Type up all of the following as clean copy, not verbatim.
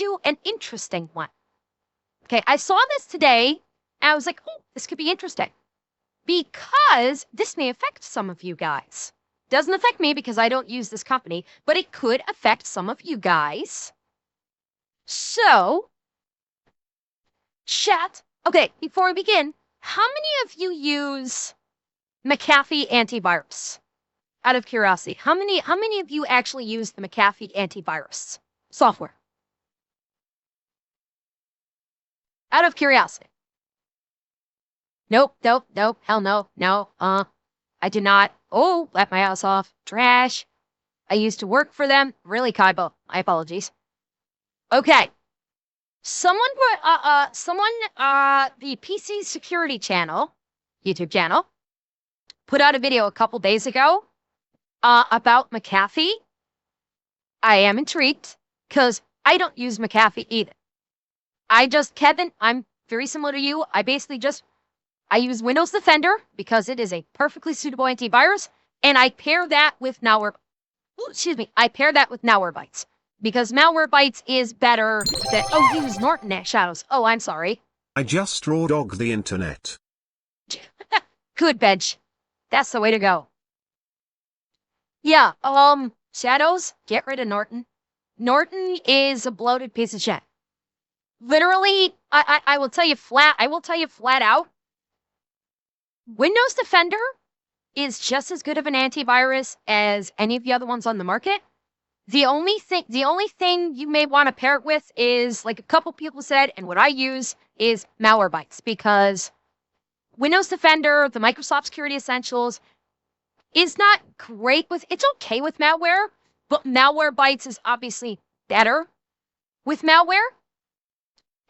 you an interesting one. Okay, I saw this today, and I was like, oh, this could be interesting. Because this may affect some of you guys. Doesn't affect me because I don't use this company, but it could affect some of you guys. So, chat. Okay, before we begin, how many of you use McAfee antivirus? Out of curiosity, how many of you actually use the McAfee antivirus software? Out of curiosity. Nope, hell no, I do not. Oh, let my ass off. Trash. I used to work for them. Really, Kaibo. My apologies. Okay. Someone put, the PC Security Channel, YouTube channel, put out a video a couple days ago, about McAfee. I am intrigued, because I don't use McAfee either. Kevin, I'm very similar to you. I use Windows Defender because it is a perfectly suitable antivirus, and I pair that with Malwarebytes because Malwarebytes is better than. Oh, he was Norton at Shadows. Oh, I'm sorry. I just raw dog the internet. Good bench. That's the way to go. Yeah. Shadows. Get rid of Norton. Norton is a bloated piece of shit. Literally, I will tell you flat out. Windows Defender is just as good of an antivirus as any of the other ones on the market. The only thing you may want to pair it with is, like a couple people said, and what I use is Malwarebytes, because Windows Defender, the Microsoft Security Essentials, is not great with, it's okay with malware, but Malwarebytes is obviously better with malware.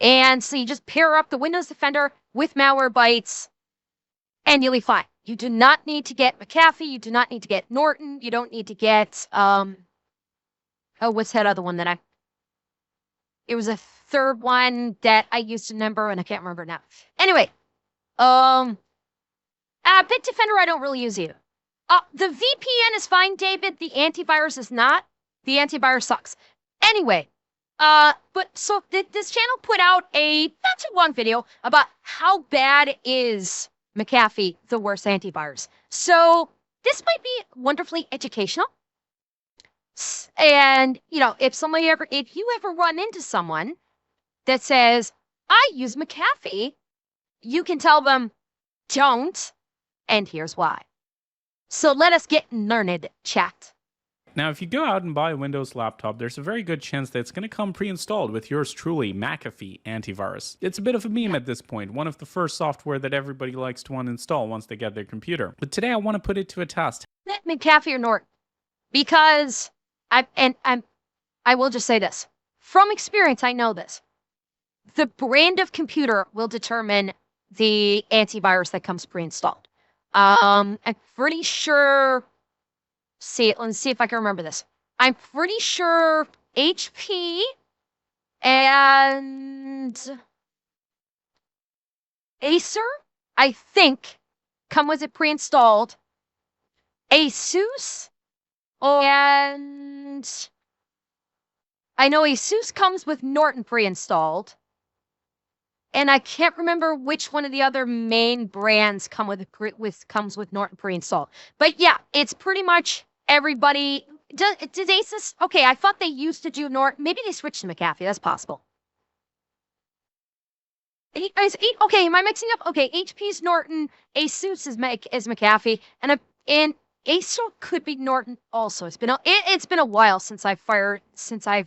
And so you just pair up the Windows Defender with Malwarebytes, and you'll be fine. You do not need to get McAfee. You do not need to get Norton. You don't need to get, what's that other one that it was a third one that I used to remember, and I can't remember now. Anyway, Bitdefender I don't really use either. The VPN is fine, David. The antivirus is not. The antivirus sucks. Anyway, this channel put out a not too long video about how bad is McAfee the worst antivirus. So this might be wonderfully educational. And if you ever run into someone that says, I use McAfee, you can tell them, don't, and here's why. So let us get learned, chat. Now, if you go out and buy a Windows laptop, there's a very good chance that it's going to come pre-installed with yours truly, McAfee antivirus. It's a bit of a meme at this point, one of the first software that everybody likes to uninstall once they get their computer. But today I want to put it to a test. McAfee or Norton, because I will just say this. From experience, I know this. The brand of computer will determine the antivirus that comes pre-installed. I'm pretty sure... let's see if I can remember this. I'm pretty sure HP and Acer, I think, come with it pre-installed. Asus and I know Asus comes with Norton pre-installed. And I can't remember which one of the other main brands comes with Norton pre-installed. But yeah, it's pretty much everybody. Did Asus? Okay, I thought they used to do Norton. Maybe they switched to McAfee. That's possible. Okay, am I mixing up? Okay, HP's Norton, Asus is McAfee, and Acer could be Norton also. It's been a while since I've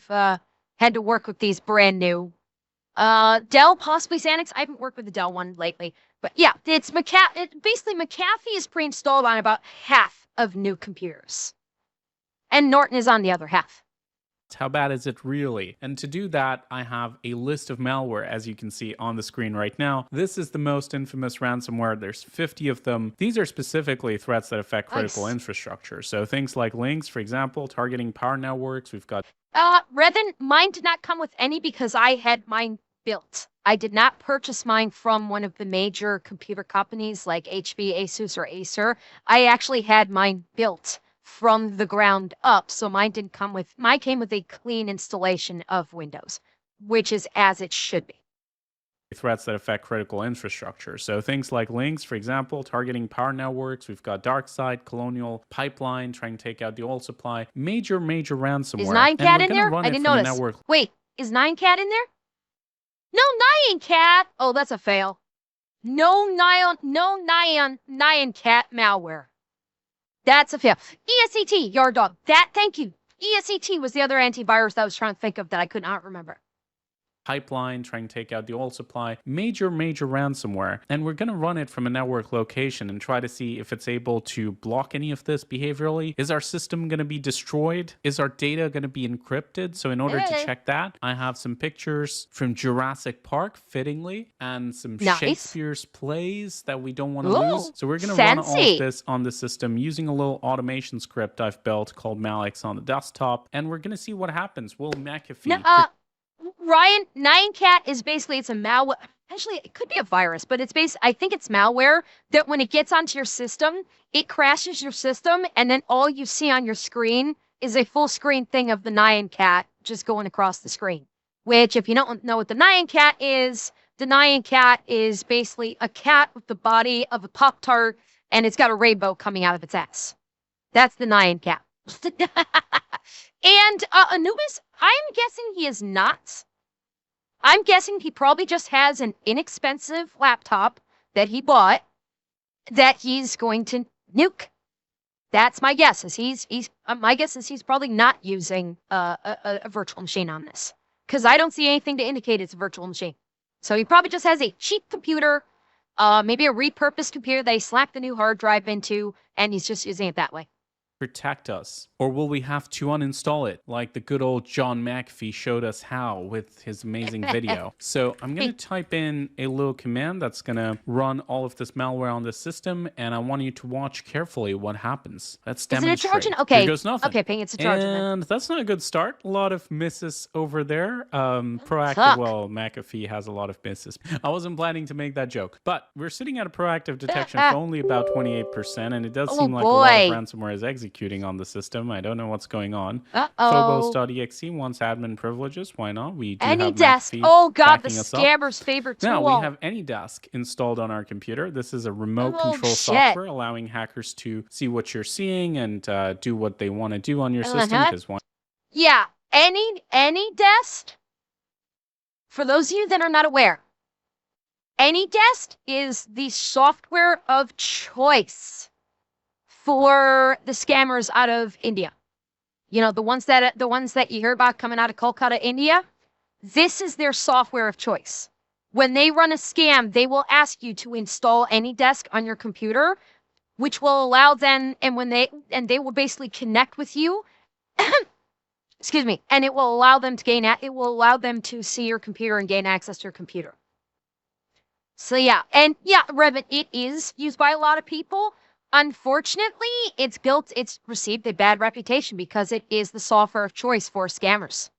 had to work with these brand new. Dell, possibly Xanax. I haven't worked with the Dell one lately. But yeah, basically McAfee is pre-installed on about half of new computers. And Norton is on the other half. How bad is it really? And to do that, I have a list of malware, as you can see on the screen right now. This is the most infamous ransomware. There's 50 of them. These are specifically threats that affect critical infrastructure. So things like links, for example, targeting power networks. We've got... Revan, mine did not come with any because I had mine built. I did not purchase mine from one of the major computer companies like HP, Asus, or Acer. I actually had mine built from the ground up, so mine came with a clean installation of Windows. which is as it should be. Threats that affect critical infrastructure. So things like links, for example, targeting power networks. We've got DarkSide, Colonial Pipeline, trying to take out the oil supply. Major ransomware. Is Nine And Cat we're in going to there? run I it didn't from a notice. network. Wait, is Nine Cat in there? No, Nyan Cat. Oh, that's a fail. No Nyan Cat malware. That's a fail. ESET, Yard Dog. Thank you. ESET was the other antivirus that I was trying to think of that I could not remember. Pipeline, trying to take out the oil supply, major ransomware. And we're going to run it from a network location and try to see if it's able to block any of this behaviorally. Is our system going to be destroyed? Is our data going to be encrypted? So in order to check that, I have some pictures from Jurassic Park, fittingly, and some Shakespeare's plays that we don't want to lose. So we're going to run all of this on the system using a little automation script I've built called Malix on the desktop. And we're going to see what happens. Will McAfee... Ryan, Nyan Cat is basically, it's a malware. Actually, it could be a virus, but I think it's malware that when it gets onto your system, it crashes your system, and then all you see on your screen is a full screen thing of the Nyan Cat just going across the screen. Which, if you don't know what the Nyan Cat is basically a cat with the body of a Pop-Tart, and it's got a rainbow coming out of its ass. That's the Nyan Cat. And Anubis, I'm guessing he is not. I'm guessing he probably just has an inexpensive laptop that he bought that he's going to nuke. That's my guess. My guess is he's probably not using a virtual machine on this, because I don't see anything to indicate it's a virtual machine. So he probably just has a cheap computer, maybe a repurposed computer that he slapped the new hard drive into, and he's just using it that way. Protect us? Or will we have to uninstall it like the good old John McAfee showed us how with his amazing video? So I'm going to type in a little command that's going to run all of this malware on the system, and I want you to watch carefully what happens. Let's demonstrate. Is it a Trojan? Okay. Here goes nothing. Okay, Ping, it's a Trojan. And that's not a good start. A lot of misses over there. Proactive, well, McAfee has a lot of misses. I wasn't planning to make that joke, but we're sitting at a proactive detection for only about 28%, and it does seem like a lot of ransomware is executing on the system. I don't know what's going on. Phobos.exe wants admin privileges. Why not? We do have AnyDesk. McAfee Oh god, the backing us scammer's favorite tool. Now we have AnyDesk installed on our computer. This is a remote control software allowing hackers to see what you're seeing and do what they want to do on your system. Yeah, AnyDesk. For those of you that are not aware, AnyDesk is the software of choice for the scammers out of India. You know, the ones that you hear about coming out of Kolkata, India. This is their software of choice. When they run a scam, they will ask you to install AnyDesk on your computer, which will allow them, and they will basically connect with you. Excuse me, and it will allow them to see your computer and gain access to your computer. So yeah, Revit, it is used by a lot of people. Unfortunately, it's received a bad reputation because it is the software of choice for scammers.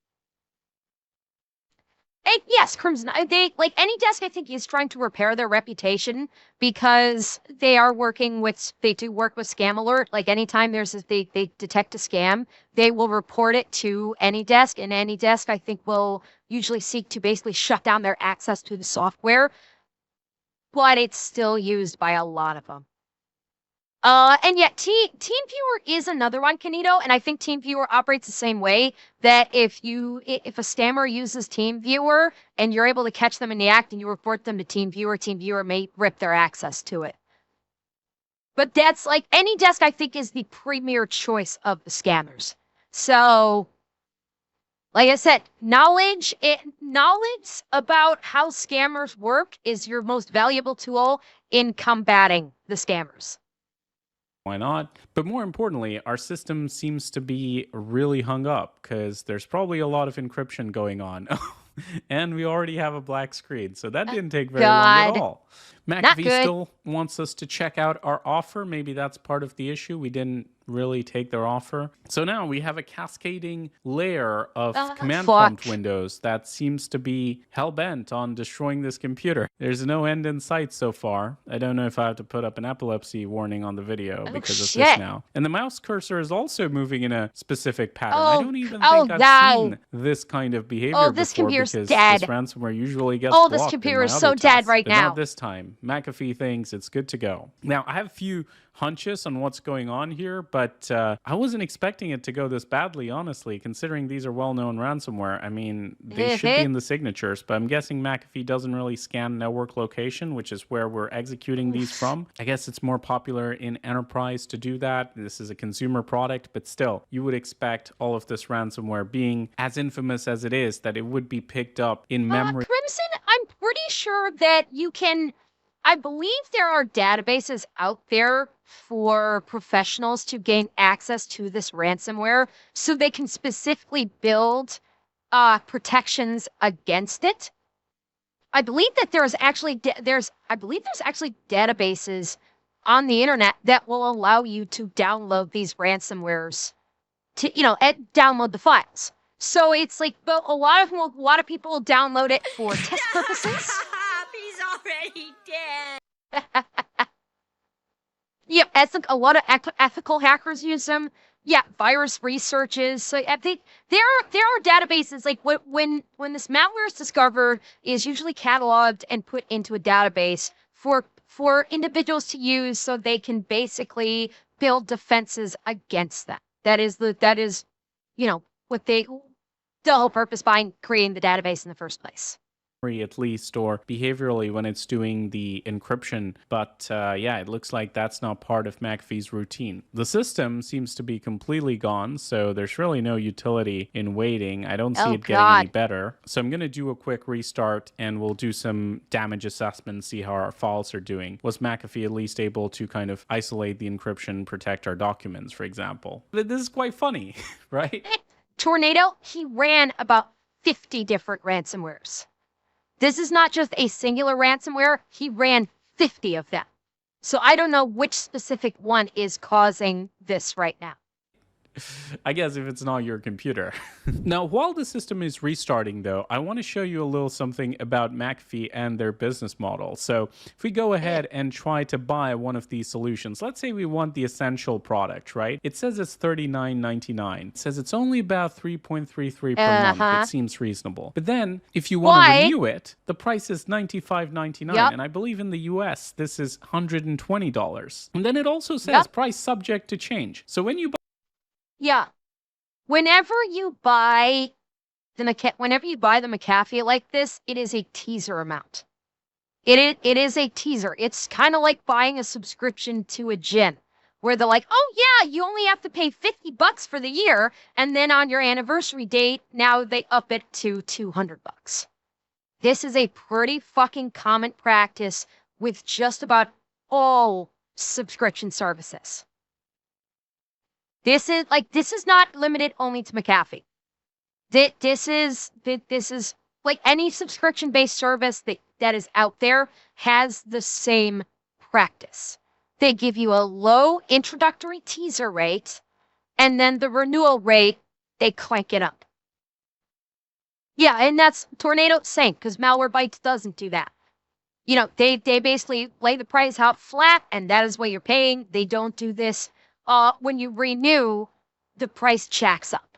And yes, Crimson, AnyDesk, I think, is trying to repair their reputation because they do work with Scam Alert. Like anytime they detect a scam, they will report it to AnyDesk, and AnyDesk, I think, will usually seek to basically shut down their access to the software. But it's still used by a lot of them. And yet, TeamViewer is another one, Canito, and I think TeamViewer operates the same way, that if a scammer uses TeamViewer and you're able to catch them in the act and you report them to TeamViewer may rip their access to it. But that's like, AnyDesk, I think, is the premier choice of the scammers. So, like I said, knowledge about how scammers work is your most valuable tool in combating the scammers. Why not? But more importantly, our system seems to be really hung up because there's probably a lot of encryption going on. And we already have a black screen, so that didn't take very long at all. McAfee still wants us to check out our offer. Maybe that's part of the issue. We didn't really take their offer. So now we have a cascading layer of command Fuck. prompt windows that seems to be hell-bent on destroying this computer. There's no end in sight so far. I don't know if I have to put up an epilepsy warning on the video because of this now. And the mouse cursor is also moving in a specific pattern. I don't even think I've seen this kind of behavior this before, computer's because dead. this ransomware usually gets blocked. This computer in is my so other dead tests, right but now. Not this time. McAfee thinks it's good to go. Now, I have a few hunches on what's going on here, but I wasn't expecting it to go this badly, honestly, considering these are well-known ransomware. I mean, they should be in the signatures, but I'm guessing McAfee doesn't really scan network location, which is where we're executing these from. I guess it's more popular in enterprise to do that. This is a consumer product, but still, you would expect all of this ransomware, being as infamous as it is, that it would be picked up in memory. Crimson, I'm pretty sure that you can... I believe there are databases out there for professionals to gain access to this ransomware so they can specifically build protections against it. I believe that there's actually databases on the internet that will allow you to download these ransomwares to, download the files. So it's like, but a lot of people will download it for test purposes. He's already dead. Yep, a lot of ethical hackers use them. Yeah, virus researches. So I think there are databases, like when this malware is discovered, is usually cataloged and put into a database for individuals to use, so they can basically build defenses against that. That is what the whole purpose behind creating the database in the first place. At least, or behaviorally when it's doing the encryption. But yeah, it looks like that's not part of McAfee's routine. The system seems to be completely gone, so there's really no utility in waiting. I don't see it getting any better. So I'm going to do a quick restart and we'll do some damage assessment, see how our files are doing. Was McAfee at least able to kind of isolate the encryption, protect our documents, for example? But this is quite funny, right? Tornado, he ran about 50 different ransomwares. This is not just a singular ransomware. He ran 50 of them. So I don't know which specific one is causing this right now. I guess if it's not your computer. Now, while the system is restarting, though, I want to show you a little something about McAfee and their business model. So if we go ahead and try to buy one of these solutions, let's say we want the essential product, right? It says it's $39.99. It says it's only about $3.33 per month. It seems reasonable. But then if you want to renew it, the price is $95.99. And I believe in the US, this is $120. And then it also says price subject to change. So when you buy... Yeah. Whenever you buy the McAfee like this, it is a teaser amount. It is a teaser. It's kind of like buying a subscription to a gym, where they're like, oh yeah, you only have to pay $50 for the year, and then on your anniversary date, now they up it to $200. This is a pretty fucking common practice with just about all subscription services. This is not limited only to McAfee. This is like any subscription-based service that is out there has the same practice. They give you a low introductory teaser rate, and then the renewal rate, they crank it up. Yeah, and that's Tornado same, because Malwarebytes doesn't do that. They basically lay the price out flat, and that is what you're paying. They don't do this. When you renew, the price jacks up.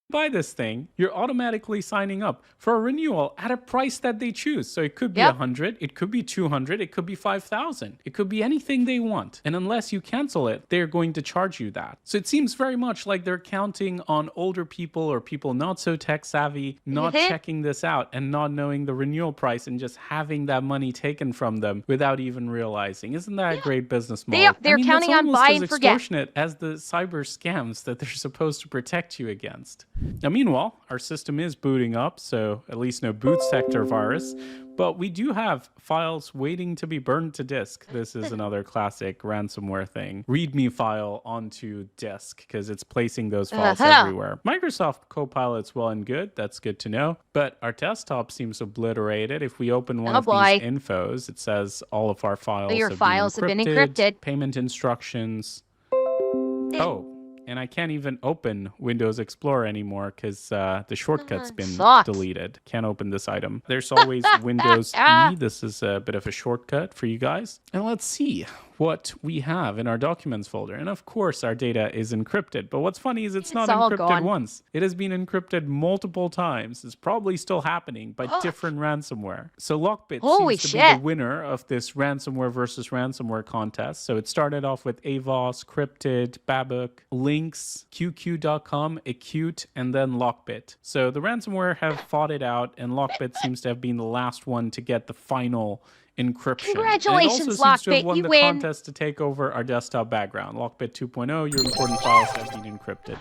Buy this thing, you're automatically signing up for a renewal at a price that they choose. So it could be 100, it could be 200, it could be 5,000. It could be anything they want. And unless you cancel it, they're going to charge you that. So it seems very much like they're counting on older people or people not so tech savvy, not checking this out and not knowing the renewal price and just having that money taken from them without even realizing. Isn't that a great business model? They're counting on buy and forget. Extortionate as the cyber scams that they're supposed to protect you against. Now, meanwhile, our system is booting up, so at least no boot sector virus, but we do have files waiting to be burned to disk. This is another classic ransomware thing. README file onto disk, because it's placing those files everywhere. Microsoft Copilot's well and good, that's good to know, but our desktop seems obliterated. If we open one of these infos, it says all of our files, have been encrypted. Payment instructions. Oh. And I can't even open Windows Explorer anymore because the shortcut's been deleted. Can't open this item. There's always Windows E. This is a bit of a shortcut for you guys. And let's see what we have in our documents folder. And of course, our data is encrypted. But what's funny is it's not encrypted once. It has been encrypted multiple times. It's probably still happening by different ransomware. So Lockbit seems to be the winner of this ransomware versus ransomware contest. So it started off with Avos, Cryptid, Babuk, Lynx, QQ.com, Acute, and then Lockbit. So the ransomware have fought it out, and Lockbit seems to have been the last one to get the final encryption. Congratulations, Lockbit, won you the win. contest to take over our desktop background. Lockbit 2.0, your important files have been encrypted.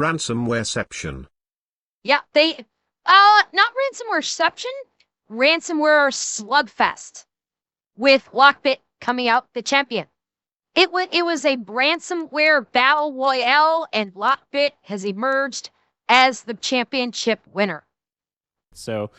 Ransomwareception. Yeah, not ransomwareception, ransomware slugfest with Lockbit coming out the champion. It was a ransomware battle royale, and Lockbit has emerged as the championship winner. So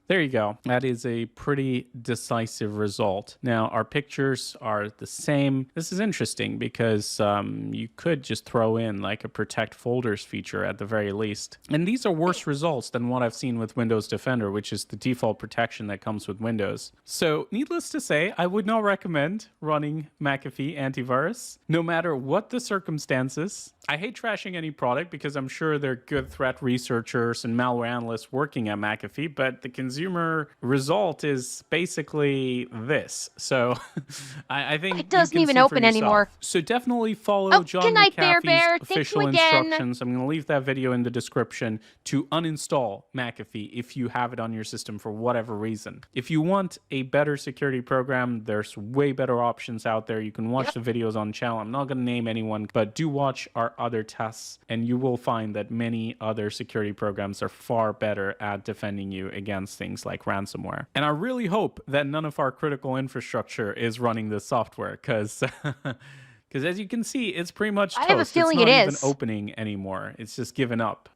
there you go. That is a pretty decisive result. Now, our pictures are the same. This is interesting because you could just throw in like a protect folders feature at the very least. And these are worse results than what I've seen with Windows Defender, which is the default protection that comes with Windows. So needless to say, I would not recommend running McAfee antivirus, no matter what the circumstances. I hate trashing any product because I'm sure there are good threat researchers and malware analysts working at McAfee, but the consumer result is basically this. So I think it doesn't even open anymore. So definitely follow John McAfee's official instructions. I'm going to leave that video in the description to uninstall McAfee if you have it on your system for whatever reason. If you want a better security program, there's way better options out there. You can watch the videos on the channel. I'm not going to name anyone, but do watch our other tests, and you will find that many other security programs are far better at defending you against things like ransomware. And I really hope that none of our critical infrastructure is running this software, because as you can see, it's pretty much toast. I have a feeling it's not even opening anymore. It's just given up.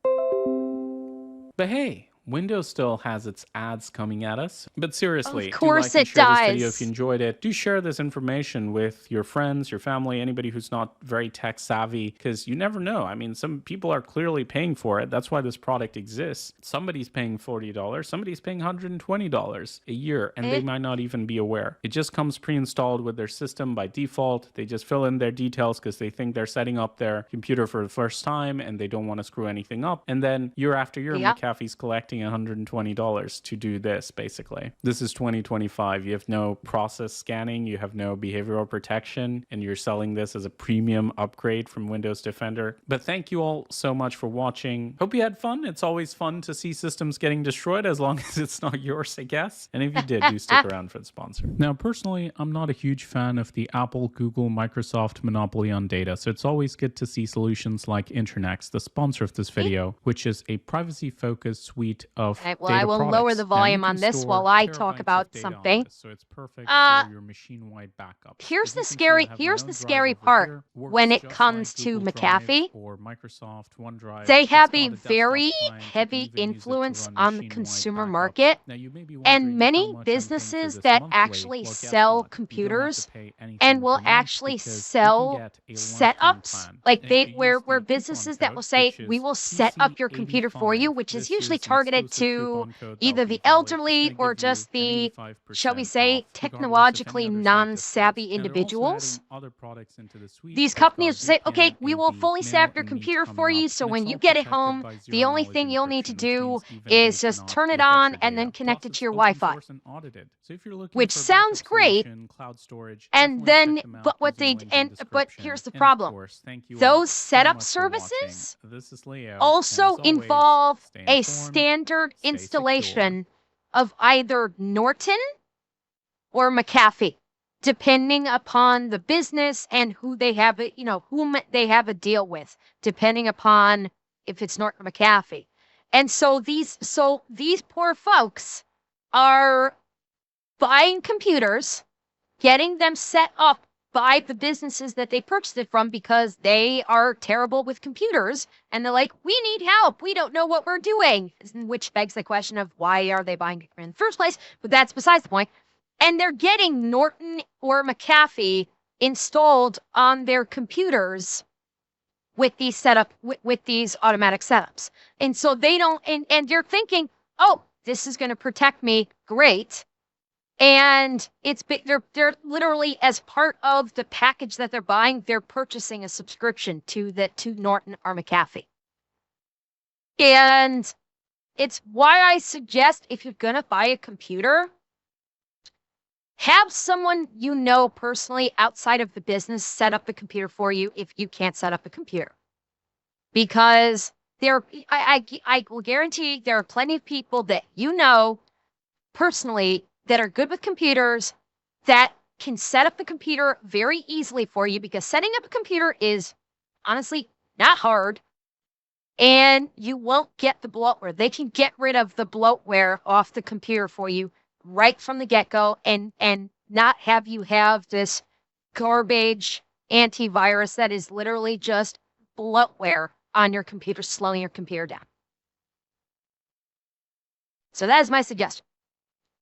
But hey, Windows still has its ads coming at us. But seriously, of course do like and it share does. This video if you enjoyed it. Do share this information with your friends, your family, anybody who's not very tech savvy, because you never know. I mean, some people are clearly paying for it. That's why this product exists. Somebody's paying $40. Somebody's paying $120 a year, and they might not even be aware. It just comes pre-installed with their system by default. They just fill in their details because they think they're setting up their computer for the first time, and they don't want to screw anything up. And then year after year, McAfee's collecting $120 to do this, basically. This is 2025. You have no process scanning, you have no behavioral protection, and you're selling this as a premium upgrade from Windows Defender. But thank you all so much for watching. Hope you had fun. It's always fun to see systems getting destroyed, as long as it's not yours, I guess. And if you did, do stick around for the sponsor. Now, personally, I'm not a huge fan of the Apple, Google, Microsoft monopoly on data, so it's always good to see solutions like Internext, the sponsor of this video, which is a privacy-focused suite of I will lower the volume on this while I talk about something. So it's perfect for your machine-wide backup. Here's the scary part when it comes to McAfee. Or Microsoft OneDrive. They have a very heavy influence on the consumer market, and many businesses that actually sell computers and will actually sell setups, like where businesses that will say, we will set up your computer for you, which is usually targeted to either the elderly or just the, shall we say, technologically non-savvy individuals. These companies will say, okay, we will fully set up your computer for you, so when you get it home, the only thing you'll need to do is just turn it on and then connect it to your Wi-Fi. Which sounds great, and then, but here's the problem. Those setup services also involve a standard installation of either Norton or McAfee, depending upon the business and who they have whom they have a deal with, depending upon if it's Norton or McAfee. And so these poor folks are buying computers, getting them set up by the businesses that they purchased it from because they are terrible with computers. And they're like, we need help. We don't know what we're doing. Which begs the question of why are they buying it in the first place? But that's besides the point. And they're getting Norton or McAfee installed on their computers with these with these automatic setups. And so they don't, and you're thinking, oh, this is going to protect me. Great. And they're literally, as part of the package that they're buying, they're purchasing a subscription to Norton or McAfee. And it's why I suggest, if you're going to buy a computer, have someone you know personally outside of the business set up the computer for you if you can't set up a computer. Because I will guarantee there are plenty of people that you know personally that are good with computers that can set up the computer very easily for you, because setting up a computer is honestly not hard, and you won't get the bloatware. They can get rid of the bloatware off the computer for you right from the get-go and not have you have this garbage antivirus that is literally just bloatware on your computer, slowing your computer down. So that is my suggestion.